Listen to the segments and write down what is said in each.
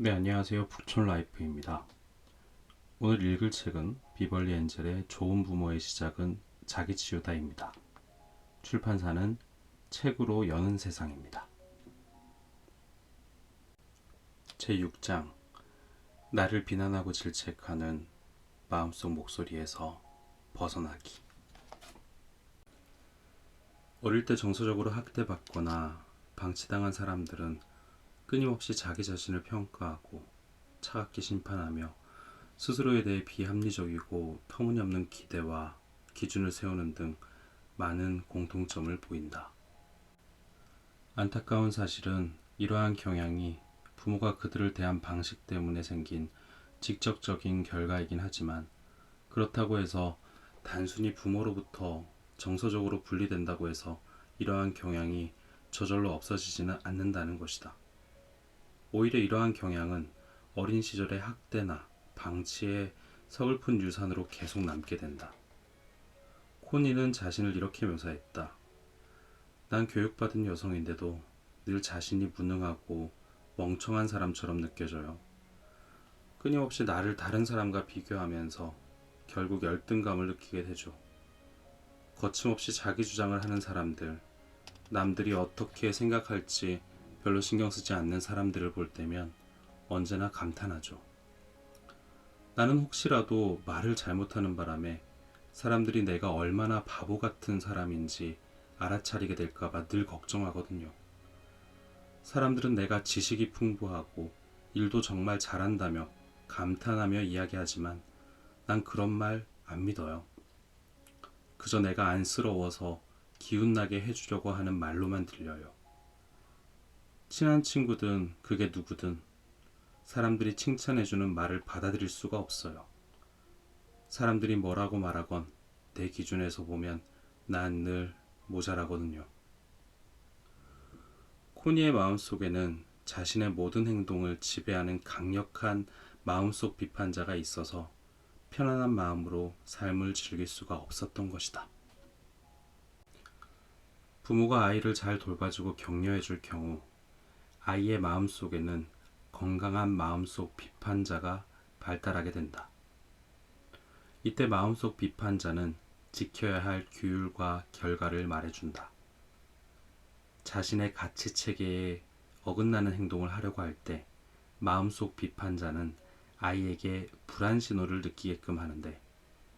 네, 안녕하세요. 북촌라이프입니다. 오늘 읽을 책은 비벌리 엔젤의 좋은 부모의 시작은 자기 치유다입니다. 출판사는 책으로 여는 세상입니다. 제6장 나를 비난하고 질책하는 마음속 목소리에서 벗어나기. 어릴 때 정서적으로 학대받거나 방치당한 사람들은 끊임없이 자기 자신을 평가하고 차갑게 심판하며 스스로에 대해 비합리적이고 터무니없는 기대와 기준을 세우는 등 많은 공통점을 보인다. 안타까운 사실은 이러한 경향이 부모가 그들을 대한 방식 때문에 생긴 직접적인 결과이긴 하지만, 그렇다고 해서 단순히 부모로부터 정서적으로 분리된다고 해서 이러한 경향이 저절로 없어지지는 않는다는 것이다. 오히려 이러한 경향은 어린 시절의 학대나 방치의 서글픈 유산으로 계속 남게 된다. 코니는 자신을 이렇게 묘사했다. 난 교육받은 여성인데도 늘 자신이 무능하고 멍청한 사람처럼 느껴져요. 끊임없이 나를 다른 사람과 비교하면서 결국 열등감을 느끼게 되죠. 거침없이 자기 주장을 하는 사람들, 남들이 어떻게 생각할지 별로 신경 쓰지 않는 사람들을 볼 때면 언제나 감탄하죠. 나는 혹시라도 말을 잘못하는 바람에 사람들이 내가 얼마나 바보 같은 사람인지 알아차리게 될까봐 늘 걱정하거든요. 사람들은 내가 지식이 풍부하고 일도 정말 잘한다며 감탄하며 이야기하지만 난 그런 말 안 믿어요. 그저 내가 안쓰러워서 기운나게 해주려고 하는 말로만 들려요. 친한 친구든 그게 누구든 사람들이 칭찬해주는 말을 받아들일 수가 없어요. 사람들이 뭐라고 말하건 내 기준에서 보면 난 늘 모자라거든요. 코니의 마음속에는 자신의 모든 행동을 지배하는 강력한 마음속 비판자가 있어서 편안한 마음으로 삶을 즐길 수가 없었던 것이다. 부모가 아이를 잘 돌봐주고 격려해줄 경우 아이의 마음속에는 건강한 마음속 비판자가 발달하게 된다. 이때 마음속 비판자는 지켜야 할 규율과 결과를 말해준다. 자신의 가치 체계에 어긋나는 행동을 하려고 할 때 마음속 비판자는 아이에게 불안 신호를 느끼게끔 하는데,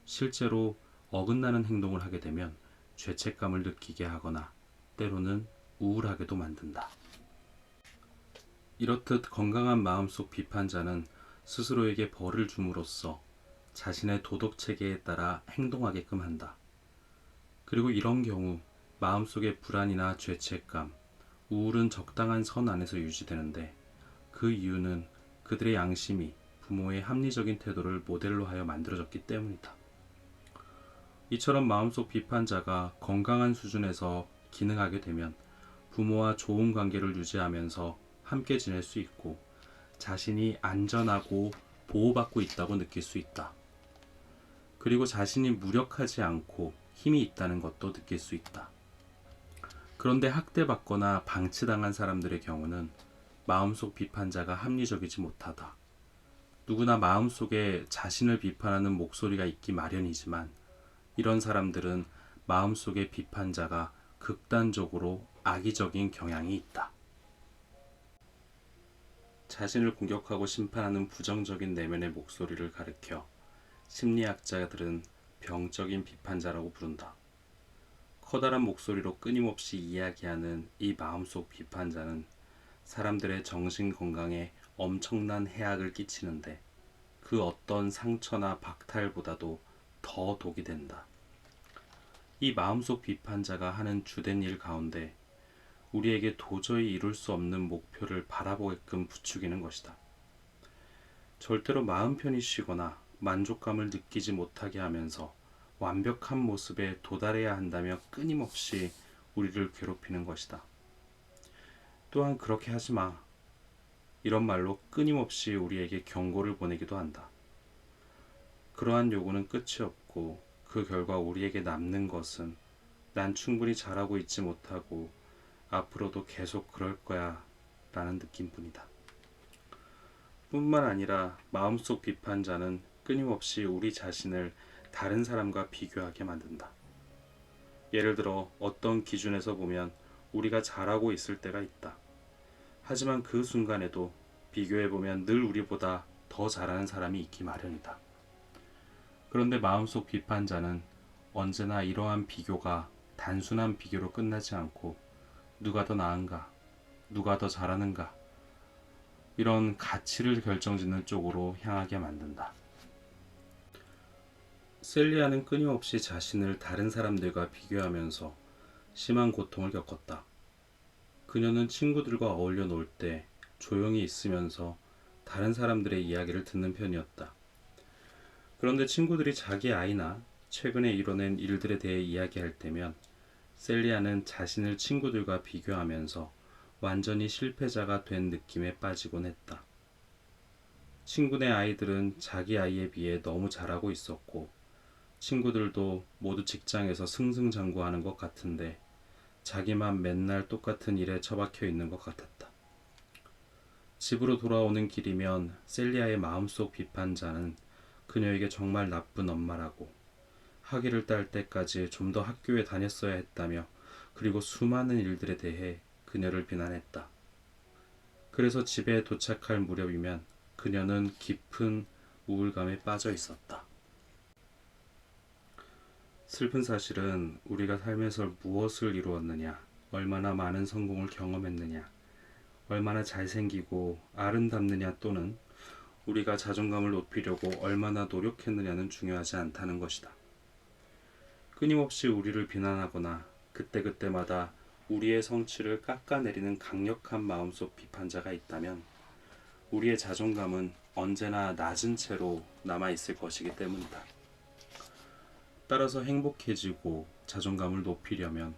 실제로 어긋나는 행동을 하게 되면 죄책감을 느끼게 하거나 때로는 우울하게도 만든다. 이렇듯 건강한 마음속 비판자는 스스로에게 벌을 줌으로써 자신의 도덕 체계에 따라 행동하게끔 한다. 그리고 이런 경우 마음속의 불안이나 죄책감, 우울은 적당한 선 안에서 유지되는데, 그 이유는 그들의 양심이 부모의 합리적인 태도를 모델로 하여 만들어졌기 때문이다. 이처럼 마음속 비판자가 건강한 수준에서 기능하게 되면 부모와 좋은 관계를 유지하면서 함께 지낼 수 있고 자신이 안전하고 보호받고 있다고 느낄 수 있다. 그리고 자신이 무력하지 않고 힘이 있다는 것도 느낄 수 있다. 그런데 학대받거나 방치당한 사람들의 경우는 마음속 비판자가 합리적이지 못하다. 누구나 마음속에 자신을 비판하는 목소리가 있기 마련이지만, 이런 사람들은 마음속의 비판자가 극단적으로 악의적인 경향이 있다. 자신을 공격하고 심판하는 부정적인 내면의 목소리를 가리켜 심리학자들은 병적인 비판자라고 부른다. 커다란 목소리로 끊임없이 이야기하는 이 마음속 비판자는 사람들의 정신 건강에 엄청난 해악을 끼치는데, 그 어떤 상처나 박탈보다도 더 독이 된다. 이 마음속 비판자가 하는 주된 일 가운데 우리에게 도저히 이룰 수 없는 목표를 바라보게끔 부추기는 것이다. 절대로 마음 편히 쉬거나 만족감을 느끼지 못하게 하면서 완벽한 모습에 도달해야 한다며 끊임없이 우리를 괴롭히는 것이다. 또한 그렇게 하지 마, 이런 말로 끊임없이 우리에게 경고를 보내기도 한다. 그러한 요구는 끝이 없고 그 결과 우리에게 남는 것은 난 충분히 잘하고 있지 못하고 앞으로도 계속 그럴 거야 라는 느낌뿐이다. 뿐만 아니라 마음속 비판자는 끊임없이 우리 자신을 다른 사람과 비교하게 만든다. 예를 들어 어떤 기준에서 보면 우리가 잘하고 있을 때가 있다. 하지만 그 순간에도 비교해보면 늘 우리보다 더 잘하는 사람이 있기 마련이다. 그런데 마음속 비판자는 언제나 이러한 비교가 단순한 비교로 끝나지 않고 누가 더 나은가, 누가 더 잘하는가, 이런 가치를 결정짓는 쪽으로 향하게 만든다. 셀리아는 끊임없이 자신을 다른 사람들과 비교하면서 심한 고통을 겪었다. 그녀는 친구들과 어울려 놀 때 조용히 있으면서 다른 사람들의 이야기를 듣는 편이었다. 그런데 친구들이 자기 아이나 최근에 이뤄낸 일들에 대해 이야기할 때면 셀리아는 자신을 친구들과 비교하면서 완전히 실패자가 된 느낌에 빠지곤 했다. 친구네 아이들은 자기 아이에 비해 너무 잘하고 있었고 친구들도 모두 직장에서 승승장구하는 것 같은데 자기만 맨날 똑같은 일에 처박혀 있는 것 같았다. 집으로 돌아오는 길이면 셀리아의 마음속 비판자는 그녀에게 정말 나쁜 엄마라고, 학위를 딸 때까지 좀 더 학교에 다녔어야 했다며, 그리고 수많은 일들에 대해 그녀를 비난했다. 그래서 집에 도착할 무렵이면 그녀는 깊은 우울감에 빠져 있었다. 슬픈 사실은 우리가 삶에서 무엇을 이루었느냐, 얼마나 많은 성공을 경험했느냐, 얼마나 잘생기고 아름답느냐 또는 우리가 자존감을 높이려고 얼마나 노력했느냐는 중요하지 않다는 것이다. 끊임없이 우리를 비난하거나 그때그때마다 우리의 성취를 깎아내리는 강력한 마음속 비판자가 있다면 우리의 자존감은 언제나 낮은 채로 남아있을 것이기 때문이다. 따라서 행복해지고 자존감을 높이려면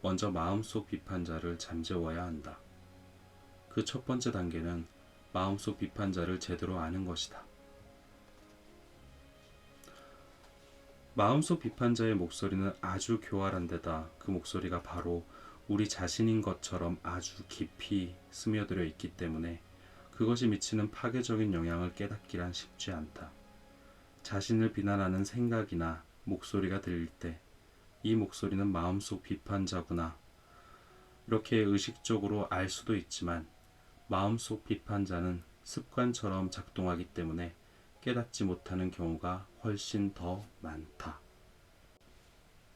먼저 마음속 비판자를 잠재워야 한다. 그 첫 번째 단계는 마음속 비판자를 제대로 아는 것이다. 마음속 비판자의 목소리는 아주 교활한 데다 그 목소리가 바로 우리 자신인 것처럼 아주 깊이 스며들어 있기 때문에 그것이 미치는 파괴적인 영향을 깨닫기란 쉽지 않다. 자신을 비난하는 생각이나 목소리가 들릴 때 이 목소리는 마음속 비판자구나, 이렇게 의식적으로 알 수도 있지만 마음속 비판자는 습관처럼 작동하기 때문에 깨닫지 못하는 경우가 훨씬 더 많다.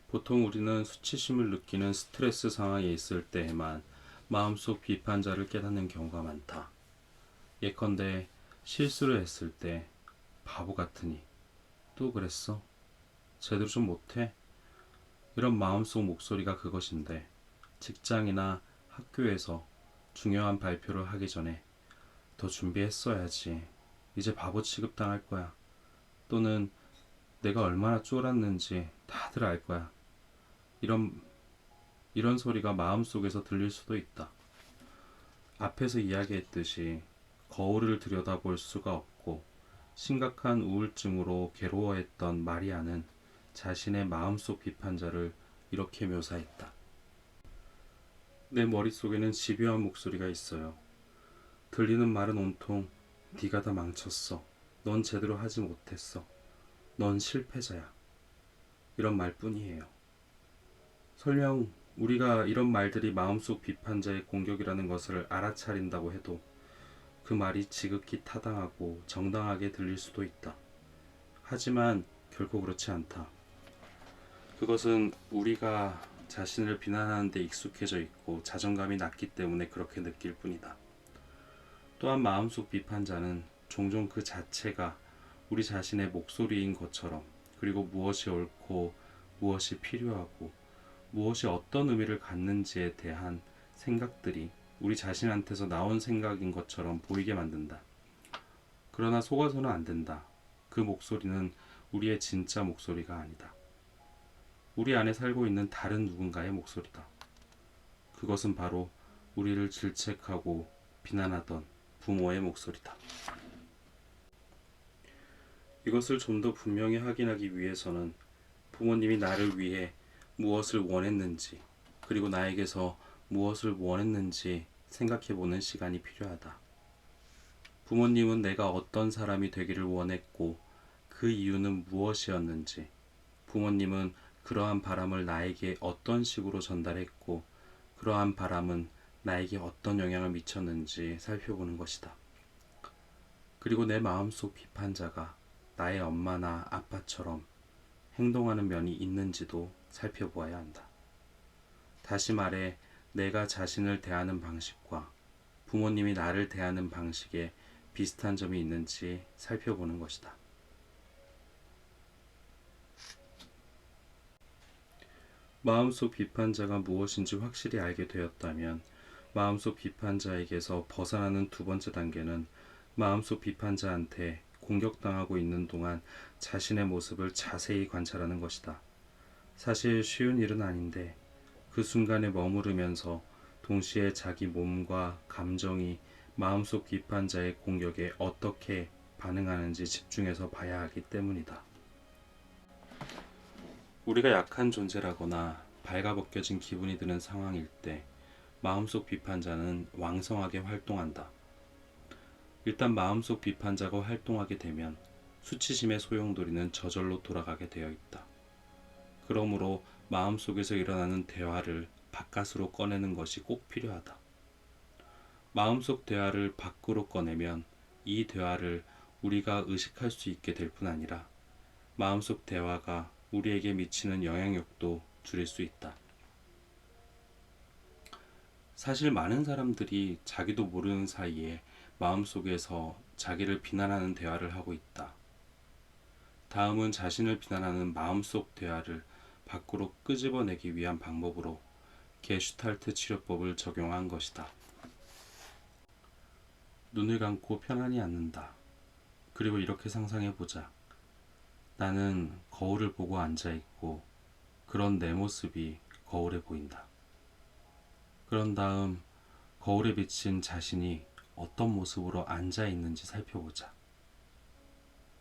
보통 우리는 수치심을 느끼는 스트레스 상황에 있을 때에만 마음속 비판자를 깨닫는 경우가 많다. 예컨대 실수를 했을 때 바보 같으니 또 그랬어? 제대로 좀 못해? 이런 마음속 목소리가 그것인데 직장이나 학교에서 중요한 발표를 하기 전에 더 준비했어야지. 이제 바보 취급당할 거야. 또는 내가 얼마나 쫄았는지 다들 알 거야. 이런 소리가 마음속에서 들릴 수도 있다. 앞에서 이야기했듯이 거울을 들여다볼 수가 없고 심각한 우울증으로 괴로워했던 마리아는 자신의 마음속 비판자를 이렇게 묘사했다. 내 머릿속에는 집요한 목소리가 있어요. 들리는 말은 온통 네가 다 망쳤어. 넌 제대로 하지 못했어. 넌 실패자야. 이런 말뿐이에요. 설령 우리가 이런 말들이 마음속 비판자의 공격이라는 것을 알아차린다고 해도 그 말이 지극히 타당하고 정당하게 들릴 수도 있다. 하지만 결코 그렇지 않다. 그것은 우리가 자신을 비난하는 데 익숙해져 있고 자존감이 낮기 때문에 그렇게 느낄 뿐이다. 또한 마음속 비판자는 종종 그 자체가 우리 자신의 목소리인 것처럼, 그리고 무엇이 옳고 무엇이 필요하고 무엇이 어떤 의미를 갖는지에 대한 생각들이 우리 자신한테서 나온 생각인 것처럼 보이게 만든다. 그러나 속아서는 안 된다. 그 목소리는 우리의 진짜 목소리가 아니다. 우리 안에 살고 있는 다른 누군가의 목소리다. 그것은 바로 우리를 질책하고 비난하던 부모의 목소리다. 이것을 좀 더 분명히 확인하기 위해서는 부모님이 나를 위해 무엇을 원했는지, 그리고 나에게서 무엇을 원했는지 생각해보는 시간이 필요하다. 부모님은 내가 어떤 사람이 되기를 원했고 그 이유는 무엇이었는지, 부모님은 그러한 바람을 나에게 어떤 식으로 전달했고 그러한 바람은 나에게 어떤 영향을 미쳤는지 살펴보는 것이다. 그리고 내 마음속 비판자가 나의 엄마나 아빠처럼 행동하는 면이 있는지도 살펴보아야 한다. 다시 말해, 내가 자신을 대하는 방식과 부모님이 나를 대하는 방식에 비슷한 점이 있는지 살펴보는 것이다. 마음속 비판자가 무엇인지 확실히 알게 되었다면 마음속 비판자에게서 벗어나는 두 번째 단계는 마음속 비판자한테 공격당하고 있는 동안 자신의 모습을 자세히 관찰하는 것이다. 사실 쉬운 일은 아닌데 그 순간에 머무르면서 동시에 자기 몸과 감정이 마음속 비판자의 공격에 어떻게 반응하는지 집중해서 봐야 하기 때문이다. 우리가 약한 존재라거나 발가벗겨진 기분이 드는 상황일 때 마음속 비판자는 왕성하게 활동한다. 일단 마음속 비판자가 활동하게 되면 수치심의 소용돌이는 저절로 돌아가게 되어 있다. 그러므로 마음속에서 일어나는 대화를 바깥으로 꺼내는 것이 꼭 필요하다. 마음속 대화를 밖으로 꺼내면 이 대화를 우리가 의식할 수 있게 될 뿐 아니라 마음속 대화가 우리에게 미치는 영향력도 줄일 수 있다. 사실 많은 사람들이 자기도 모르는 사이에 마음속에서 자기를 비난하는 대화를 하고 있다. 다음은 자신을 비난하는 마음속 대화를 밖으로 끄집어내기 위한 방법으로 게슈탈트 치료법을 적용한 것이다. 눈을 감고 편안히 앉는다. 그리고 이렇게 상상해보자. 나는 거울을 보고 앉아있고 그런 내 모습이 거울에 보인다. 그런 다음 거울에 비친 자신이 어떤 모습으로 앉아있는지 살펴보자.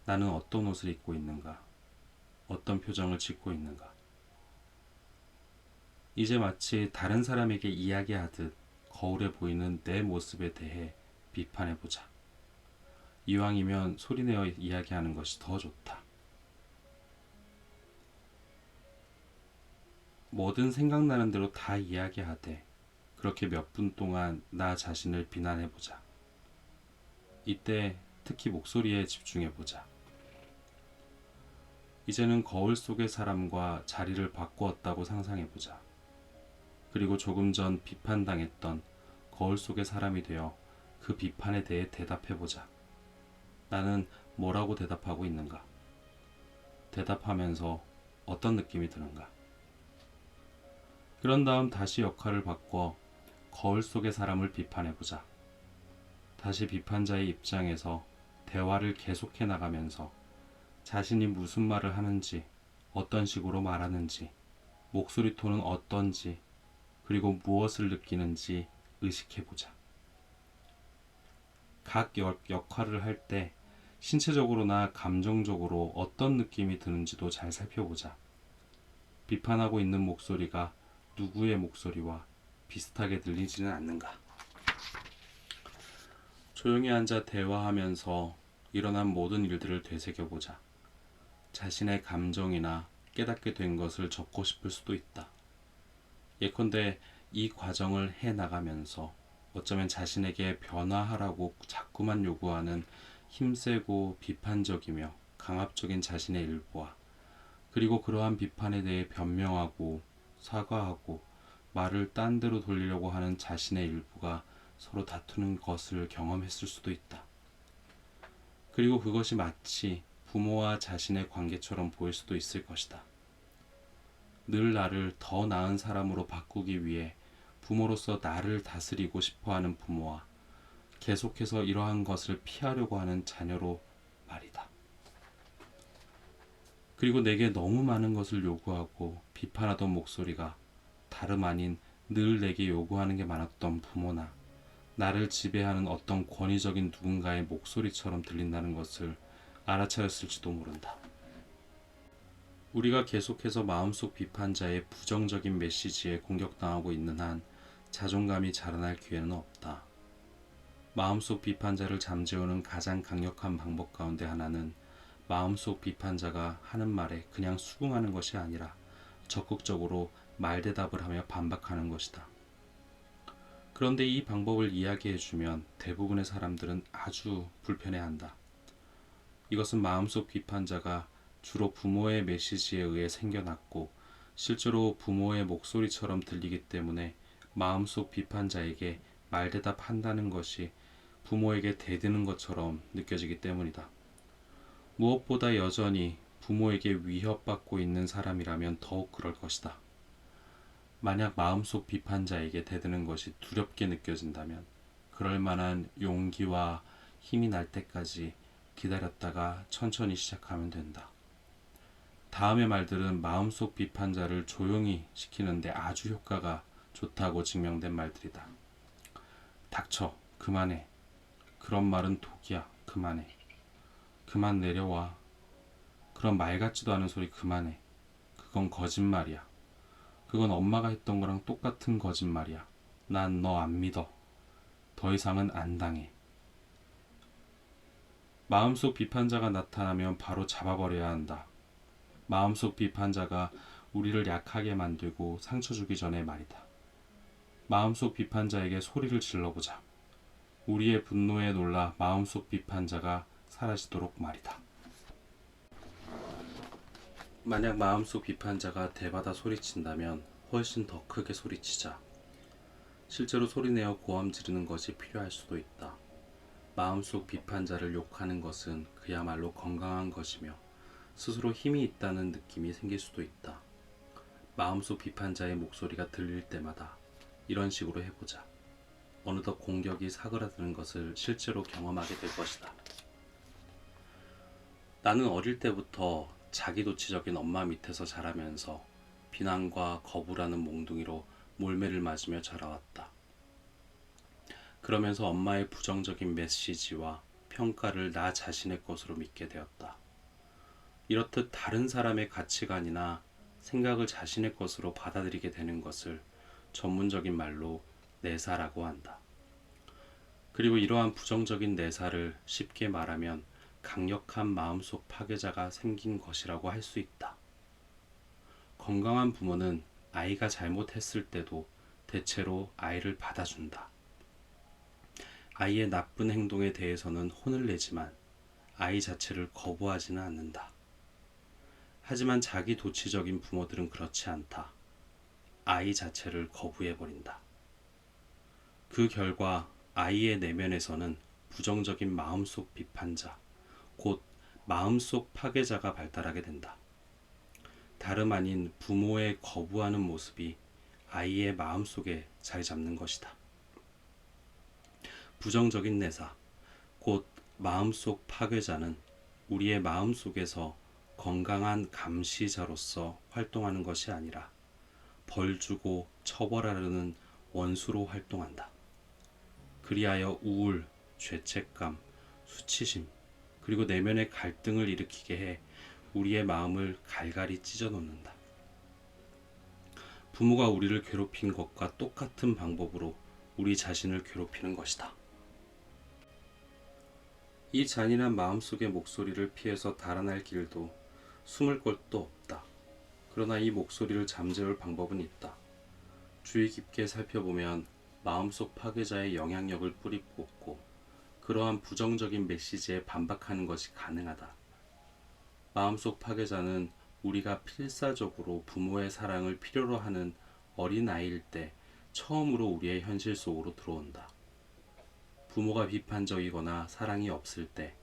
나는 어떤 옷을 입고 있는가? 어떤 표정을 짓고 있는가? 이제 마치 다른 사람에게 이야기하듯 거울에 보이는 내 모습에 대해 비판해보자. 이왕이면 소리내어 이야기하는 것이 더 좋다. 뭐든 생각나는 대로 다 이야기하되 그렇게 몇 분 동안 나 자신을 비난해보자. 이때 특히 목소리에 집중해보자. 이제는 거울 속의 사람과 자리를 바꾸었다고 상상해보자. 그리고 조금 전 비판당했던 거울 속의 사람이 되어 그 비판에 대해 대답해보자. 나는 뭐라고 대답하고 있는가? 대답하면서 어떤 느낌이 드는가? 그런 다음 다시 역할을 바꿔 거울 속의 사람을 비판해보자. 다시 비판자의 입장에서 대화를 계속해 나가면서 자신이 무슨 말을 하는지, 어떤 식으로 말하는지, 목소리 톤은 어떤지, 그리고 무엇을 느끼는지 의식해보자. 각 역할을 할 때 신체적으로나 감정적으로 어떤 느낌이 드는지도 잘 살펴보자. 비판하고 있는 목소리가 누구의 목소리와 비슷하게 들리지는 않는가? 조용히 앉아 대화하면서 일어난 모든 일들을 되새겨보자. 자신의 감정이나 깨닫게 된 것을 적고 싶을 수도 있다. 예컨대 이 과정을 해나가면서 어쩌면 자신에게 변화하라고 자꾸만 요구하는 힘세고 비판적이며 강압적인 자신의 일부와 그리고 그러한 비판에 대해 변명하고 사과하고 말을 딴 데로 돌리려고 하는 자신의 일부가 서로 다투는 것을 경험했을 수도 있다. 그리고 그것이 마치 부모와 자신의 관계처럼 보일 수도 있을 것이다. 늘 나를 더 나은 사람으로 바꾸기 위해 부모로서 나를 다스리고 싶어하는 부모와 계속해서 이러한 것을 피하려고 하는 자녀로 말이다. 그리고 내게 너무 많은 것을 요구하고 비판하던 목소리가 다름 아닌 늘 내게 요구하는 게 많았던 부모나 나를 지배하는 어떤 권위적인 누군가의 목소리처럼 들린다는 것을 알아차렸을지도 모른다. 우리가 계속해서 마음속 비판자의 부정적인 메시지에 공격당하고 있는 한 자존감이 자라날 기회는 없다. 마음속 비판자를 잠재우는 가장 강력한 방법 가운데 하나는 마음속 비판자가 하는 말에 그냥 수긍하는 것이 아니라 적극적으로 말대답을 하며 반박하는 것이다. 그런데 이 방법을 이야기해주면 대부분의 사람들은 아주 불편해한다. 이것은 마음속 비판자가 주로 부모의 메시지에 의해 생겨났고 실제로 부모의 목소리처럼 들리기 때문에 마음속 비판자에게 말대답한다는 것이 부모에게 대드는 것처럼 느껴지기 때문이다. 무엇보다 여전히 부모에게 위협받고 있는 사람이라면 더욱 그럴 것이다. 만약 마음속 비판자에게 대드는 것이 두렵게 느껴진다면 그럴 만한 용기와 힘이 날 때까지 기다렸다가 천천히 시작하면 된다. 다음의 말들은 마음속 비판자를 조용히 시키는데 아주 효과가 좋다고 증명된 말들이다. 닥쳐, 그만해. 그런 말은 독이야, 그만해. 그만 내려와. 그런 말 같지도 않은 소리 그만해. 그건 거짓말이야. 그건 엄마가 했던 거랑 똑같은 거짓말이야. 난 너 안 믿어. 더 이상은 안 당해. 마음속 비판자가 나타나면 바로 잡아버려야 한다. 마음속 비판자가 우리를 약하게 만들고 상처 주기 전에 말이다. 마음속 비판자에게 소리를 질러보자. 우리의 분노에 놀라 마음속 비판자가 사라지도록 말이다. 만약 마음속 비판자가 대받아 소리친다면 훨씬 더 크게 소리치자. 실제로 소리내어 고함 지르는 것이 필요할 수도 있다. 마음속 비판자를 욕하는 것은 그야말로 건강한 것이며 스스로 힘이 있다는 느낌이 생길 수도 있다. 마음속 비판자의 목소리가 들릴 때마다 이런 식으로 해보자. 어느덧 공격이 사그라드는 것을 실제로 경험하게 될 것이다. 나는 어릴 때부터 자기도취적인 엄마 밑에서 자라면서 비난과 거부라는 몽둥이로 몰매를 맞으며 자라왔다. 그러면서 엄마의 부정적인 메시지와 평가를 나 자신의 것으로 믿게 되었다. 이렇듯 다른 사람의 가치관이나 생각을 자신의 것으로 받아들이게 되는 것을 전문적인 말로 내사라고 한다. 그리고 이러한 부정적인 내사를 쉽게 말하면 강력한 마음속 파괴자가 생긴 것이라고 할 수 있다. 건강한 부모는 아이가 잘못했을 때도 대체로 아이를 받아준다. 아이의 나쁜 행동에 대해서는 혼을 내지만 아이 자체를 거부하지는 않는다. 하지만 자기 도취적인 부모들은 그렇지 않다. 아이 자체를 거부해버린다. 그 결과 아이의 내면에서는 부정적인 마음속 비판자, 곧 마음속 파괴자가 발달하게 된다. 다름 아닌 부모의 거부하는 모습이 아이의 마음속에 자리 잡는 것이다. 부정적인 내사, 곧 마음속 파괴자는 우리의 마음속에서 건강한 감시자로서 활동하는 것이 아니라 벌 주고 처벌하려는 원수로 활동한다. 그리하여 우울, 죄책감, 수치심, 그리고 내면의 갈등을 일으키게 해 우리의 마음을 갈갈이 찢어 놓는다. 부모가 우리를 괴롭힌 것과 똑같은 방법으로 우리 자신을 괴롭히는 것이다. 이 잔인한 마음속의 목소리를 피해서 달아날 길도 숨을 곳도 없다. 그러나 이 목소리를 잠재울 방법은 있다. 주의 깊게 살펴보면 마음속 파괴자의 영향력을 뿌리 뽑고 그러한 부정적인 메시지에 반박하는 것이 가능하다. 마음속 파괴자는 우리가 필사적으로 부모의 사랑을 필요로 하는 어린아이일 때 처음으로 우리의 현실 속으로 들어온다. 부모가 비판적이거나 사랑이 없을 때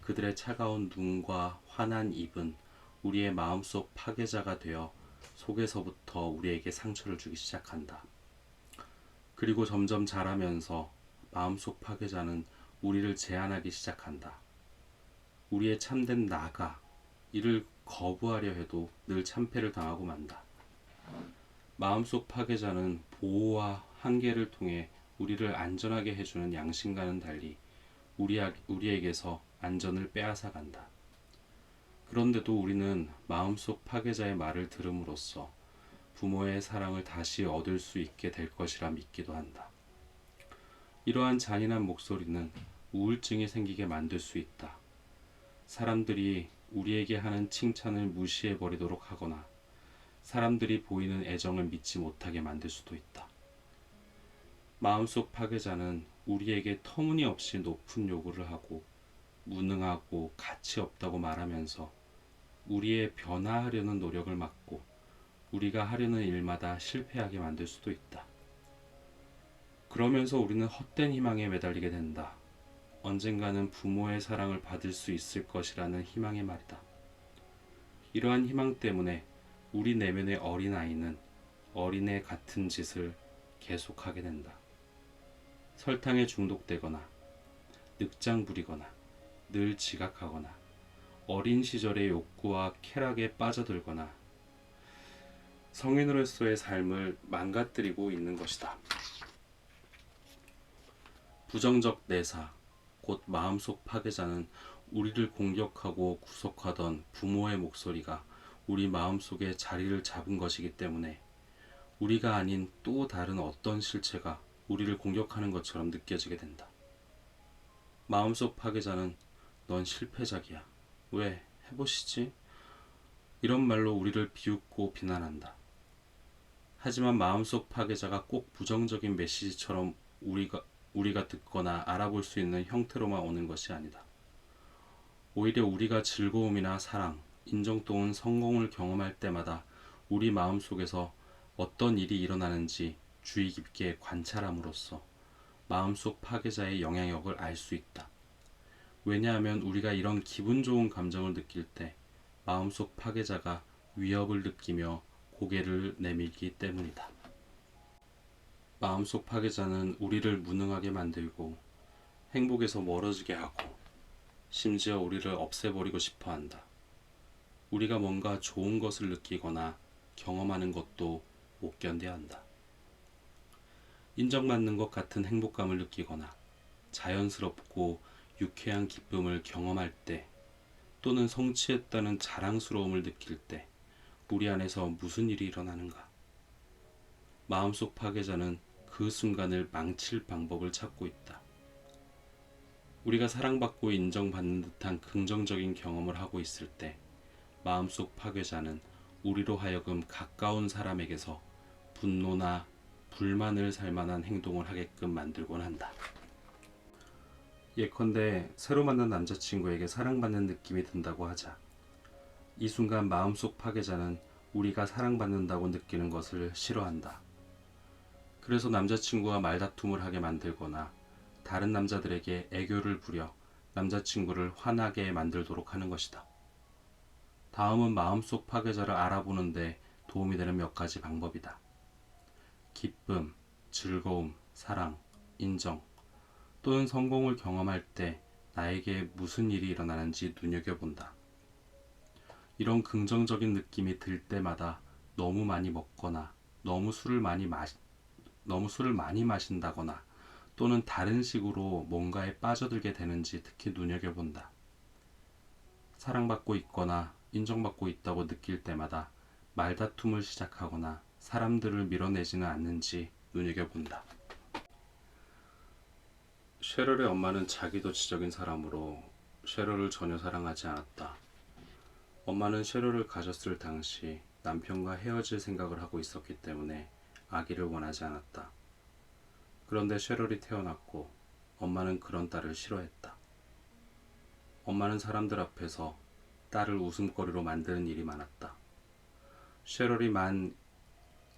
그들의 차가운 눈과 환한 입은 우리의 마음속 파괴자가 되어 속에서부터 우리에게 상처를 주기 시작한다. 그리고 점점 자라면서 마음속 파괴자는 우리를 제한하기 시작한다. 우리의 참된 나가 이를 거부하려 해도 늘 참패를 당하고 만다. 마음속 파괴자는 보호와 한계를 통해 우리를 안전하게 해주는 양심과는 달리 우리에게서 안전을 빼앗아간다. 그런데도 우리는 마음속 파괴자의 말을 들음으로써 부모의 사랑을 다시 얻을 수 있게 될 것이라 믿기도 한다. 이러한 잔인한 목소리는 우울증이 생기게 만들 수 있다. 사람들이 우리에게 하는 칭찬을 무시해버리도록 하거나 사람들이 보이는 애정을 믿지 못하게 만들 수도 있다. 마음속 파괴자는 우리에게 터무니없이 높은 요구를 하고 무능하고 가치 없다고 말하면서 우리의 변화하려는 노력을 막고 우리가 하려는 일마다 실패하게 만들 수도 있다. 그러면서 우리는 헛된 희망에 매달리게 된다. 언젠가는 부모의 사랑을 받을 수 있을 것이라는 희망의 말이다. 이러한 희망 때문에 우리 내면의 어린아이는 어린애 같은 짓을 계속하게 된다. 설탕에 중독되거나 늑장 부리거나 늘 지각하거나 어린 시절의 욕구와 쾌락에 빠져들거나 성인으로서의 삶을 망가뜨리고 있는 것이다. 부정적 내사, 곧 마음속 파괴자는 우리를 공격하고 구속하던 부모의 목소리가 우리 마음속에 자리를 잡은 것이기 때문에 우리가 아닌 또 다른 어떤 실체가 우리를 공격하는 것처럼 느껴지게 된다. 마음속 파괴자는 넌 실패작이야. 왜? 해보시지? 이런 말로 우리를 비웃고 비난한다. 하지만 마음속 파괴자가 꼭 부정적인 메시지처럼 우리가 듣거나 알아볼 수 있는 형태로만 오는 것이 아니다. 오히려 우리가 즐거움이나 사랑, 인정 또는 성공을 경험할 때마다 우리 마음속에서 어떤 일이 일어나는지 주의 깊게 관찰함으로써 마음속 파괴자의 영향력을 알 수 있다. 왜냐하면 우리가 이런 기분 좋은 감정을 느낄 때 마음속 파괴자가 위협을 느끼며 고개를 내밀기 때문이다. 마음속 파괴자는 우리를 무능하게 만들고 행복에서 멀어지게 하고 심지어 우리를 없애버리고 싶어 한다. 우리가 뭔가 좋은 것을 느끼거나 경험하는 것도 못 견뎌야 한다. 인정받는 것 같은 행복감을 느끼거나 자연스럽고 유쾌한 기쁨을 경험할 때 또는 성취했다는 자랑스러움을 느낄 때 우리 안에서 무슨 일이 일어나는가? 마음속 파괴자는 그 순간을 망칠 방법을 찾고 있다. 우리가 사랑받고 인정받는 듯한 긍정적인 경험을 하고 있을 때 마음속 파괴자는 우리로 하여금 가까운 사람에게서 분노나 불만을 살 만한 행동을 하게끔 만들곤 한다. 예컨대 새로 만난 남자친구에게 사랑받는 느낌이 든다고 하자. 이 순간 마음속 파괴자는 우리가 사랑받는다고 느끼는 것을 싫어한다. 그래서 남자친구와 말다툼을 하게 만들거나 다른 남자들에게 애교를 부려 남자친구를 화나게 만들도록 하는 것이다. 다음은 마음속 파괴자를 알아보는데 도움이 되는 몇 가지 방법이다. 기쁨, 즐거움, 사랑, 인정 또는 성공을 경험할 때 나에게 무슨 일이 일어나는지 눈여겨본다. 이런 긍정적인 느낌이 들 때마다 너무 많이 먹거나 너무 술을 많이 마신다거나 또는 다른 식으로 뭔가에 빠져들게 되는지 특히 눈여겨본다. 사랑받고 있거나 인정받고 있다고 느낄 때마다 말다툼을 시작하거나 사람들을 밀어내지는 않는지 눈여겨본다. 셰럴의 엄마는 자기도 지적인 사람으로 셰럴을 전혀 사랑하지 않았다. 엄마는 셰럴을 가졌을 당시 남편과 헤어질 생각을 하고 있었기 때문에 아기를 원하지 않았다. 그런데 셰럴이 태어났고 엄마는 그런 딸을 싫어했다. 엄마는 사람들 앞에서 딸을 웃음거리로 만드는 일이 많았다. 셰럴이 만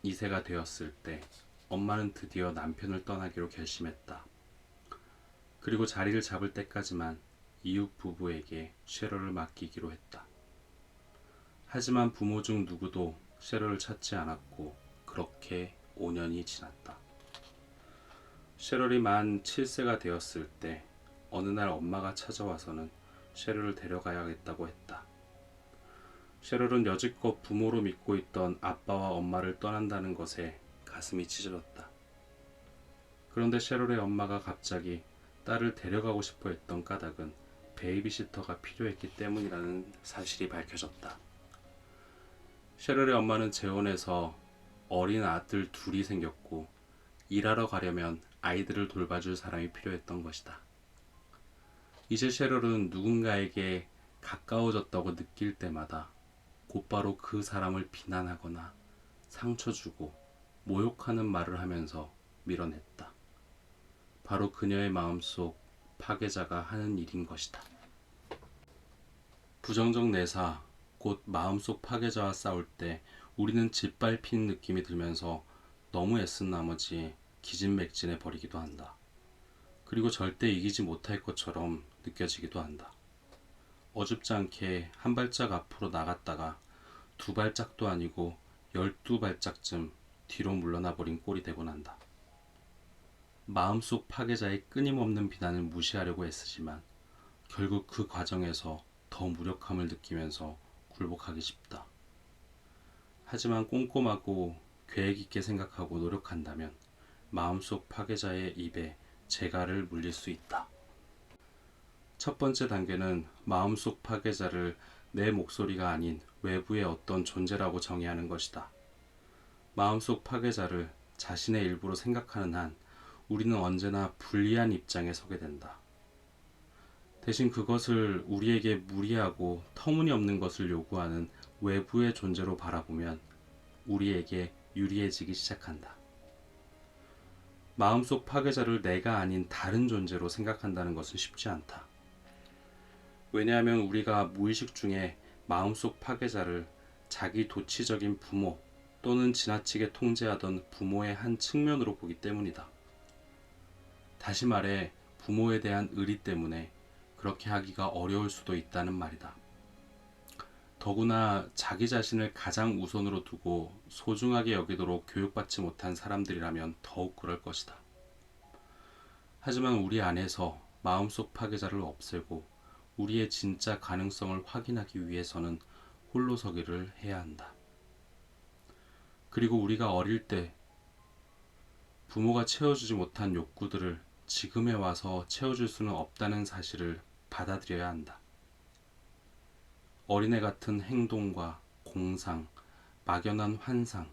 2세가 되었을 때 엄마는 드디어 남편을 떠나기로 결심했다. 그리고 자리를 잡을 때까지만 이웃 부부에게 셰럴을 맡기기로 했다. 하지만 부모 중 누구도 셰럴을 찾지 않았고 그렇게 5년이 지났다. 셰럴이 만 7세가 되었을 때 어느 날 엄마가 찾아와서는 셰럴을 데려가야겠다고 했다. 셰럴은 여지껏 부모로 믿고 있던 아빠와 엄마를 떠난다는 것에 가슴이 찢어졌다. 그런데 셰럴의 엄마가 갑자기 딸을 데려가고 싶어 했던 까닭은 베이비시터가 필요했기 때문이라는 사실이 밝혀졌다. 셰럴의 엄마는 재혼해서 어린 아들 둘이 생겼고 일하러 가려면 아이들을 돌봐줄 사람이 필요했던 것이다. 이제 셰럴은 누군가에게 가까워졌다고 느낄 때마다 곧바로 그 사람을 비난하거나 상처 주고 모욕하는 말을 하면서 밀어냈다. 바로 그녀의 마음속 파괴자가 하는 일인 것이다. 부정적 내사, 곧 마음속 파괴자와 싸울 때 우리는 짓밟힌 느낌이 들면서 너무 애쓴 나머지 기진맥진해 버리기도 한다. 그리고 절대 이기지 못할 것처럼 느껴지기도 한다. 어줍지 않게 한 발짝 앞으로 나갔다가 두 발짝도 아니고 12발짝쯤 뒤로 물러나 버린 꼴이 되곤 한다. 마음속 파괴자의 끊임없는 비난을 무시하려고 애쓰지만 결국 그 과정에서 더 무력함을 느끼면서 굴복하기 쉽다. 하지만 꼼꼼하고 계획 있게 생각하고 노력한다면 마음속 파괴자의 입에 재갈을 물릴 수 있다. 첫 번째 단계는 마음속 파괴자를 내 목소리가 아닌 외부의 어떤 존재라고 정의하는 것이다. 마음속 파괴자를 자신의 일부로 생각하는 한 우리는 언제나 불리한 입장에 서게 된다. 대신 그것을 우리에게 무리하고 터무니없는 것을 요구하는 외부의 존재로 바라보면 우리에게 유리해지기 시작한다. 마음속 파괴자를 내가 아닌 다른 존재로 생각한다는 것은 쉽지 않다. 왜냐하면 우리가 무의식 중에 마음속 파괴자를 자기 도치적인 부모 또는 지나치게 통제하던 부모의 한 측면으로 보기 때문이다. 다시 말해 부모에 대한 의리 때문에 그렇게 하기가 어려울 수도 있다는 말이다. 더구나 자기 자신을 가장 우선으로 두고 소중하게 여기도록 교육받지 못한 사람들이라면 더욱 그럴 것이다. 하지만 우리 안에서 마음속 파괴자를 없애고 우리의 진짜 가능성을 확인하기 위해서는 홀로서기를 해야 한다. 그리고 우리가 어릴 때 부모가 채워주지 못한 욕구들을 지금에 와서 채워줄 수는 없다는 사실을 받아들여야 한다. 어린애 같은 행동과 공상, 막연한 환상,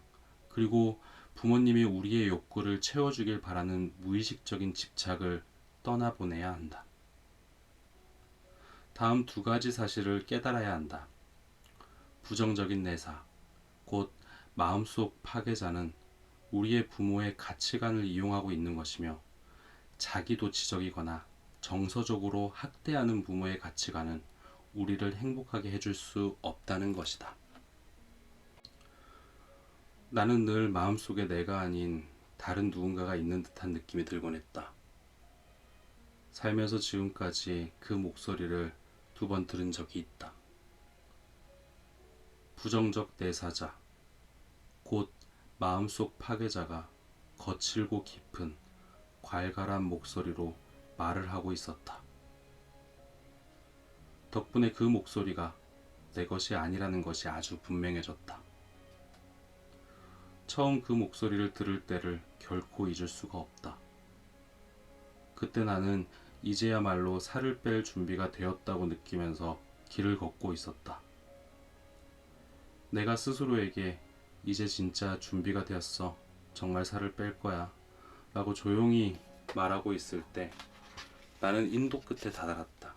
그리고 부모님이 우리의 욕구를 채워주길 바라는 무의식적인 집착을 떠나보내야 한다. 다음 두 가지 사실을 깨달아야 한다. 부정적인 내사, 곧 마음속 파괴자는 우리의 부모의 가치관을 이용하고 있는 것이며 자기도취적이거나 정서적으로 학대하는 부모의 가치관은 우리를 행복하게 해줄 수 없다는 것이다. 나는 늘 마음속에 내가 아닌 다른 누군가가 있는 듯한 느낌이 들곤 했다. 살면서 지금까지 그 목소리를 2번 들은 적이 있다. 부정적 내사자, 곧 마음속 파괴자가 거칠고 깊은 괄괄한 목소리로 말을 하고 있었다. 덕분에 그 목소리가 내 것이 아니라는 것이 아주 분명해졌다. 처음 그 목소리를 들을 때를 결코 잊을 수가 없다. 그때 나는 이제야말로 살을 뺄 준비가 되었다고 느끼면서 길을 걷고 있었다. 내가 스스로에게 이제 진짜 준비가 되었어. 정말 살을 뺄 거야. 라고 조용히 말하고 있을 때 나는 인도 끝에 다다랐다.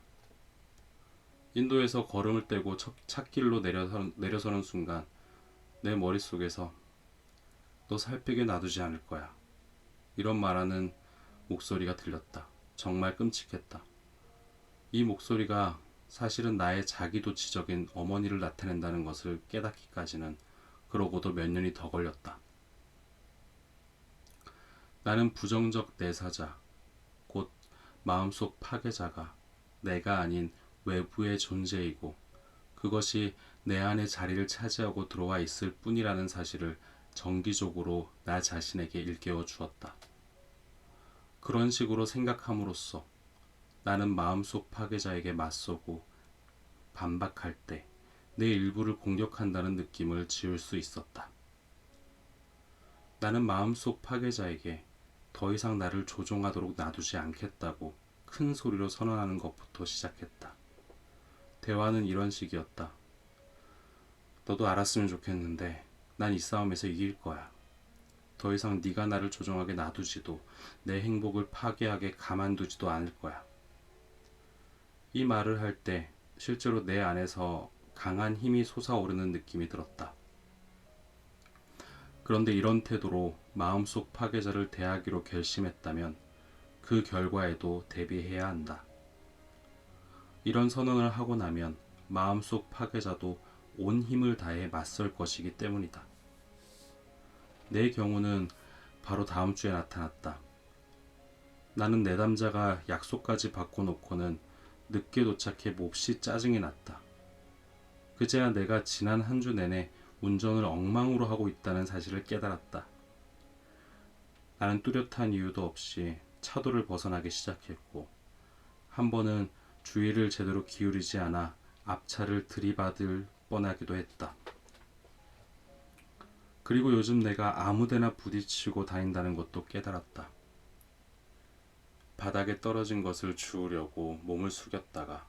인도에서 걸음을 떼고 찻길로 내려서는 순간 내 머릿속에서 너 살 빼게 놔두지 않을 거야. 이런 말하는 목소리가 들렸다. 정말 끔찍했다. 이 목소리가 사실은 나의 자기도취적인 어머니를 나타낸다는 것을 깨닫기까지는 그러고도 몇 년이 더 걸렸다. 나는 부정적 내사자, 곧 마음속 파괴자가 내가 아닌 외부의 존재이고 그것이 내 안에 자리를 차지하고 들어와 있을 뿐이라는 사실을 정기적으로 나 자신에게 일깨워 주었다. 그런 식으로 생각함으로써 나는 마음속 파괴자에게 맞서고 반박할 때 내 일부를 공격한다는 느낌을 지울 수 있었다. 나는 마음속 파괴자에게 더 이상 나를 조종하도록 놔두지 않겠다고 큰 소리로 선언하는 것부터 시작했다. 대화는 이런 식이었다. 너도 알았으면 좋겠는데 난 이 싸움에서 이길 거야. 더 이상 네가 나를 조종하게 놔두지도 내 행복을 파괴하게 가만두지도 않을 거야. 이 말을 할 때 실제로 내 안에서 강한 힘이 솟아오르는 느낌이 들었다. 그런데 이런 태도로 마음속 파괴자를 대하기로 결심했다면 그 결과에도 대비해야 한다. 이런 선언을 하고 나면 마음속 파괴자도 온 힘을 다해 맞설 것이기 때문이다. 내 경우는 바로 다음 주에 나타났다. 나는 내담자가 약속까지 바꿔놓고는 늦게 도착해 몹시 짜증이 났다. 그제야 내가 지난 한 주 내내 운전을 엉망으로 하고 있다는 사실을 깨달았다. 나는 뚜렷한 이유도 없이 차도를 벗어나기 시작했고, 한 번은 주의를 제대로 기울이지 않아 앞차를 들이받을 뻔하기도 했다. 그리고 요즘 내가 아무데나 부딪히고 다닌다는 것도 깨달았다. 바닥에 떨어진 것을 주우려고 몸을 숙였다가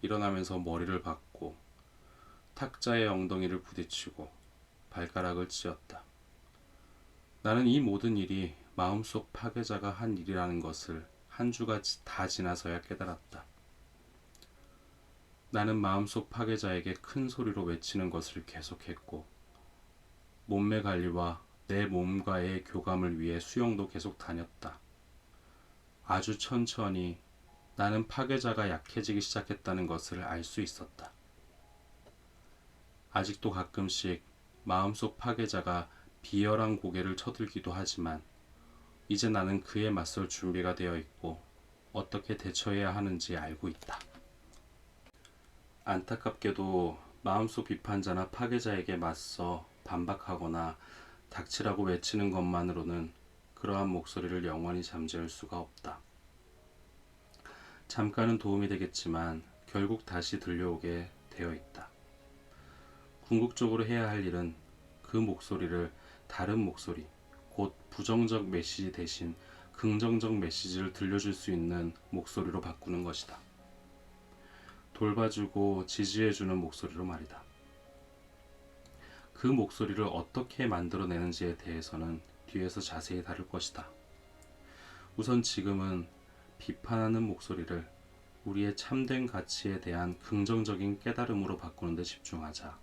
일어나면서 머리를 박고 탁자의 엉덩이를 부딪히고 발가락을 찧었다. 나는 이 모든 일이 마음속 파괴자가 한 일이라는 것을 한 주가 다 지나서야 깨달았다. 나는 마음속 파괴자에게 큰 소리로 외치는 것을 계속했고, 몸매 관리와 내 몸과의 교감을 위해 수영도 계속 다녔다. 아주 천천히 나는 파괴자가 약해지기 시작했다는 것을 알 수 있었다. 아직도 가끔씩 마음속 파괴자가 비열한 고개를 쳐들기도 하지만 이제 나는 그에 맞설 준비가 되어 있고 어떻게 대처해야 하는지 알고 있다. 안타깝게도 마음속 비판자나 파괴자에게 맞서 반박하거나 닥치라고 외치는 것만으로는 그러한 목소리를 영원히 잠재울 수가 없다. 잠깐은 도움이 되겠지만 결국 다시 들려오게 되어 있다. 궁극적으로 해야 할 일은 그 목소리를 다른 목소리, 곧 부정적 메시지 대신 긍정적 메시지를 들려줄 수 있는 목소리로 바꾸는 것이다. 돌봐주고 지지해주는 목소리로 말이다. 그 목소리를 어떻게 만들어내는지에 대해서는 뒤에서 자세히 다룰 것이다. 우선 지금은 비판하는 목소리를 우리의 참된 가치에 대한 긍정적인 깨달음으로 바꾸는 데 집중하자.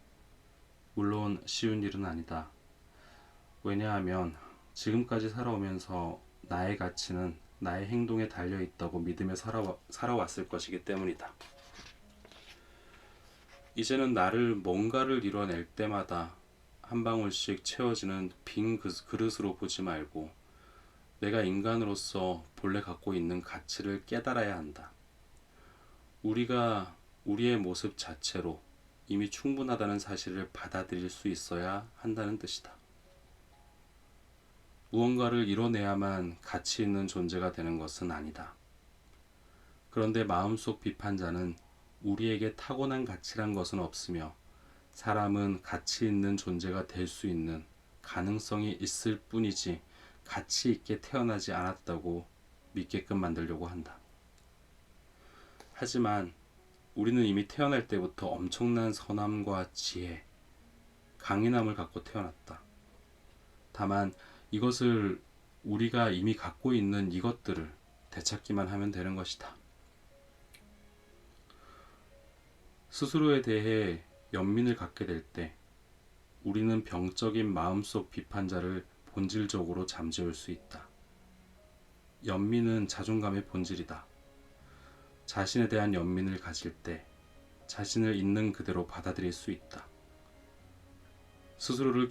물론 쉬운 일은 아니다. 왜냐하면 지금까지 살아오면서 나의 가치는 나의 행동에 달려있다고 믿으며 살아왔을 것이기 때문이다. 이제는 나를 뭔가를 이뤄낼 때마다 한 방울씩 채워지는 빈 그릇으로 보지 말고 내가 인간으로서 본래 갖고 있는 가치를 깨달아야 한다. 우리가 우리의 모습 자체로 이미 충분하다는 사실을 받아들일 수 있어야 한다는 뜻이다. 무언가를 이뤄내야만 가치 있는 존재가 되는 것은 아니다. 그런데 마음속 비판자는 우리에게 타고난 가치란 것은 없으며 사람은 가치 있는 존재가 될 수 있는 가능성이 있을 뿐이지 가치 있게 태어나지 않았다고 믿게끔 만들려고 한다. 하지만 우리는 이미 태어날 때부터 엄청난 선함과 지혜, 강인함을 갖고 태어났다. 다만 이것을 우리가 이미 갖고 있는 이것들을 되찾기만 하면 되는 것이다. 스스로에 대해 연민을 갖게 될 때 우리는 병적인 마음속 비판자를 본질적으로 잠재울 수 있다. 연민은 자존감의 본질이다. 자신에 대한 연민을 가질 때 자신을 있는 그대로 받아들일 수 있다. 스스로를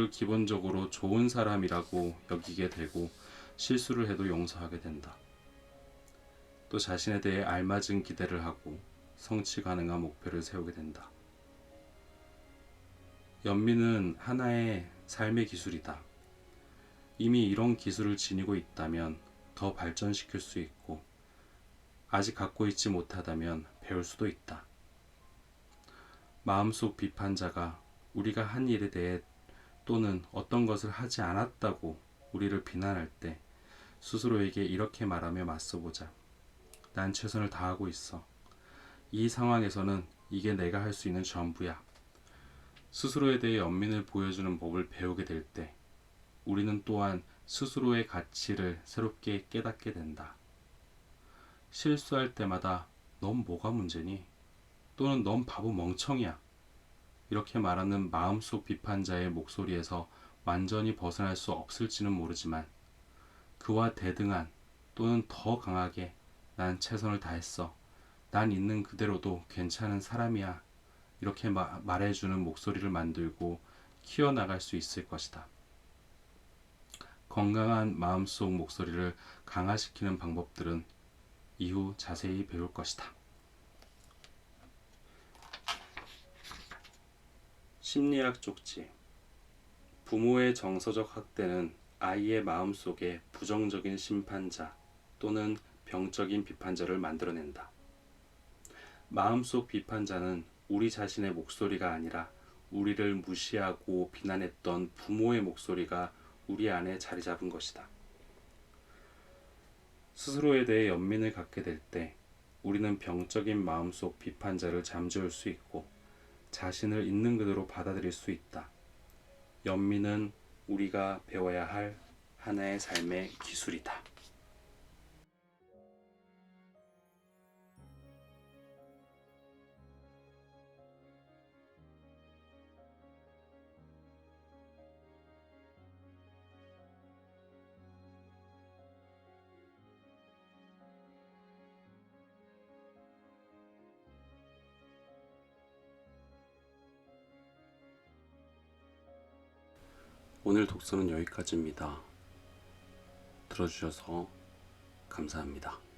기본적으로 좋은 사람이라고 여기게 되고 실수를 해도 용서하게 된다. 또 자신에 대해 알맞은 기대를 하고 성취 가능한 목표를 세우게 된다. 연민은 하나의 삶의 기술이다. 이미 이런 기술을 지니고 있다면 더 발전시킬 수 있고 아직 갖고 있지 못하다면 배울 수도 있다. 마음속 비판자가 우리가 한 일에 대해 또는 어떤 것을 하지 않았다고 우리를 비난할 때 스스로에게 이렇게 말하며 맞서보자. 난 최선을 다하고 있어. 이 상황에서는 이게 내가 할 수 있는 전부야. 스스로에 대해 연민을 보여주는 법을 배우게 될 때 우리는 또한 스스로의 가치를 새롭게 깨닫게 된다. 실수할 때마다 넌 뭐가 문제니? 또는 넌 바보 멍청이야. 이렇게 말하는 마음속 비판자의 목소리에서 완전히 벗어날 수 없을지는 모르지만 그와 대등한 또는 더 강하게 난 최선을 다했어. 난 있는 그대로도 괜찮은 사람이야. 이렇게 말해주는 목소리를 만들고 키워나갈 수 있을 것이다. 건강한 마음속 목소리를 강화시키는 방법들은 이후 자세히 배울 것이다. 심리학 쪽지. 부모의 정서적 학대는 아이의 마음속에 부정적인 심판자 또는 병적인 비판자를 만들어낸다. 마음속 비판자는 우리 자신의 목소리가 아니라 우리를 무시하고 비난했던 부모의 목소리가 우리 안에 자리 잡은 것이다. 스스로에 대해 연민을 갖게 될 때 우리는 병적인 마음속 비판자를 잠재울 수 있고 자신을 있는 그대로 받아들일 수 있다. 연민은 우리가 배워야 할 하나의 삶의 기술이다. 오늘 독서는 여기까지입니다. 들어주셔서 감사합니다.